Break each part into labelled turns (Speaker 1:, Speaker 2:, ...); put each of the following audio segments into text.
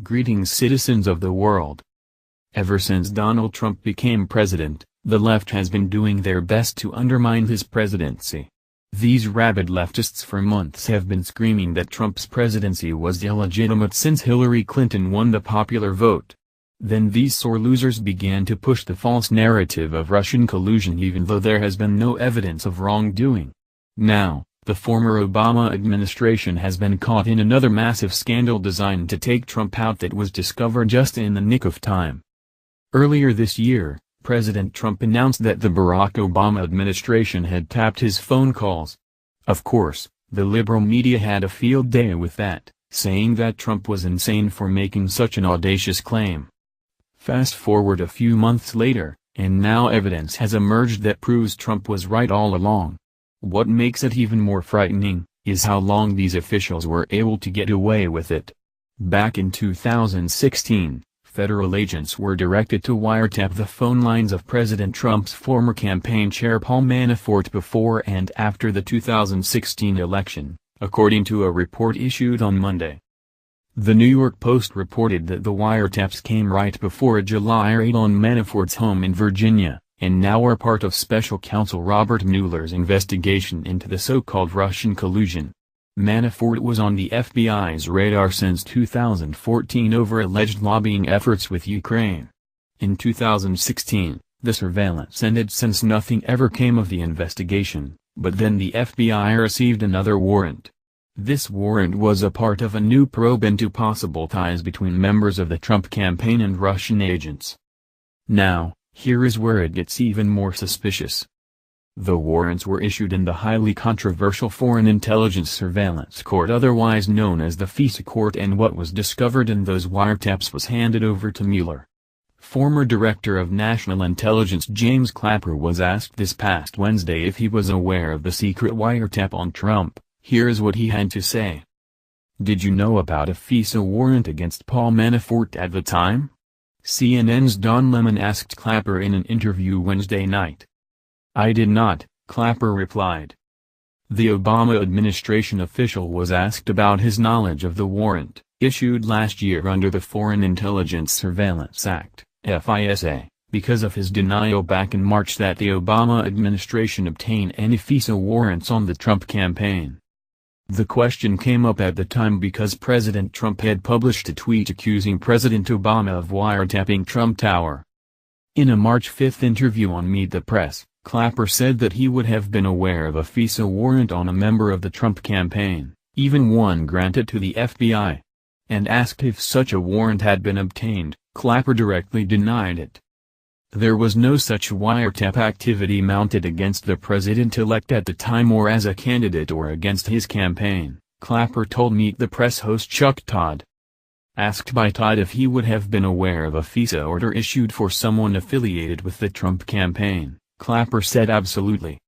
Speaker 1: Greetings, citizens of the world. Ever since Donald Trump became president, the left has been doing their best to undermine his presidency. These rabid leftists for months have been screaming that Trump's presidency was illegitimate since Hillary Clinton won the popular vote. Then these sore losers began to push the false narrative of Russian collusion even though there has been no evidence of wrongdoing. Now, the former Obama administration has been caught in another massive scandal designed to take Trump out that was discovered just in the nick of time. Earlier this year, President Trump announced that the Barack Obama administration had tapped his phone calls. Of course, the liberal media had a field day with that, saying that Trump was insane for making such an audacious claim. Fast forward a few months later, and now evidence has emerged that proves Trump was right all along. What makes it even more frightening, is how long these officials were able to get away with it. Back in 2016, federal agents were directed to wiretap the phone lines of President Trump's former campaign chair Paul Manafort before and after the 2016 election, according to a report issued on Monday. The New York Post reported that the wiretaps came right before a July raid on Manafort's home in Virginia, and now are part of special counsel Robert Mueller's investigation into the so-called Russian collusion. Manafort was on the FBI's radar since 2014 over alleged lobbying efforts with Ukraine. In 2016, the surveillance ended since nothing ever came of the investigation, but then the FBI received another warrant. This warrant was a part of a new probe into possible ties between members of the Trump campaign and Russian agents. Now, here is where it gets even more suspicious. The warrants were issued in the highly controversial Foreign Intelligence Surveillance Court, otherwise known as the FISA Court, and what was discovered in those wiretaps was handed over to Mueller. Former Director of National Intelligence James Clapper was asked this past Wednesday if he was aware of the secret wiretap on Trump. Here's what he had to say. "Did you know about a FISA warrant against Paul Manafort at the time?" CNN's Don Lemon asked Clapper in an interview Wednesday night. "I did not," Clapper replied. The Obama administration official was asked about his knowledge of the warrant, issued last year under the Foreign Intelligence Surveillance Act, FISA, because of his denial back in March that the Obama administration obtained any FISA warrants on the Trump campaign. The question came up at the time because President Trump had published a tweet accusing President Obama of wiretapping Trump Tower. In a March 5 interview on Meet the Press, Clapper said that he would have been aware of a FISA warrant on a member of the Trump campaign, even one granted to the FBI. And asked if such a warrant had been obtained, Clapper directly denied it. There was no such wiretap activity mounted against the president-elect at the time or as a candidate or against his campaign, Clapper told Meet the Press host Chuck Todd. Asked by Todd if he would have been aware of a FISA order issued for someone affiliated with the Trump campaign, Clapper said absolutely.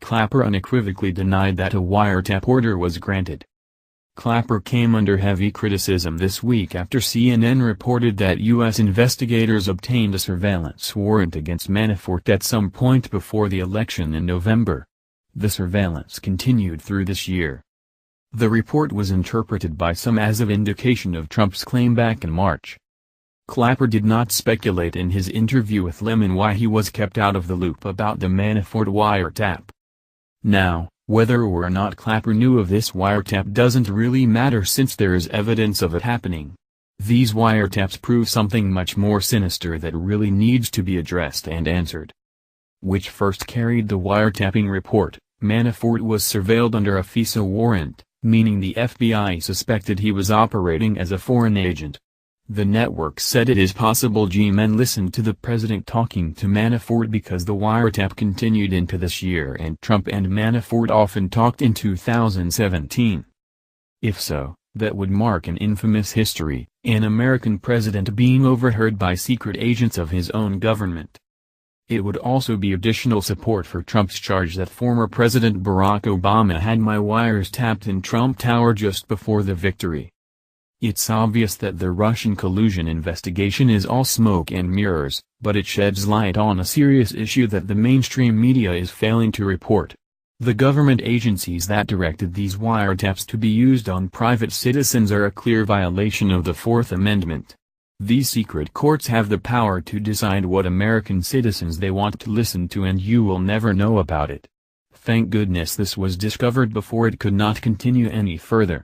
Speaker 1: Clapper unequivocally denied that a wiretap order was granted. Clapper came under heavy criticism this week after CNN reported that U.S. investigators obtained a surveillance warrant against Manafort at some point before the election in November. The surveillance continued through this year. The report was interpreted by some as an indication of Trump's claim back in March. Clapper did not speculate in his interview with Lemon why he was kept out of the loop about the Manafort wiretap. Now, whether or not Clapper knew of this wiretap doesn't really matter since there is evidence of it happening. These wiretaps prove something much more sinister that really needs to be addressed and answered. Which first carried the wiretapping report? Manafort was surveilled under a FISA warrant, meaning the FBI suspected he was operating as a foreign agent. The network said it is possible G-men listened to the president talking to Manafort because the wiretap continued into this year and Trump and Manafort often talked in 2017. If so, that would mark an infamous history, an American president being overheard by secret agents of his own government. It would also be additional support for Trump's charge that former President Barack Obama had my wires tapped in Trump Tower just before the victory. It's obvious that the Russian collusion investigation is all smoke and mirrors, but it sheds light on a serious issue that the mainstream media is failing to report. The government agencies that directed these wiretaps to be used on private citizens are a clear violation of the Fourth Amendment. These secret courts have the power to decide what American citizens they want to listen to, and you will never know about it. Thank goodness this was discovered before it could not continue any further.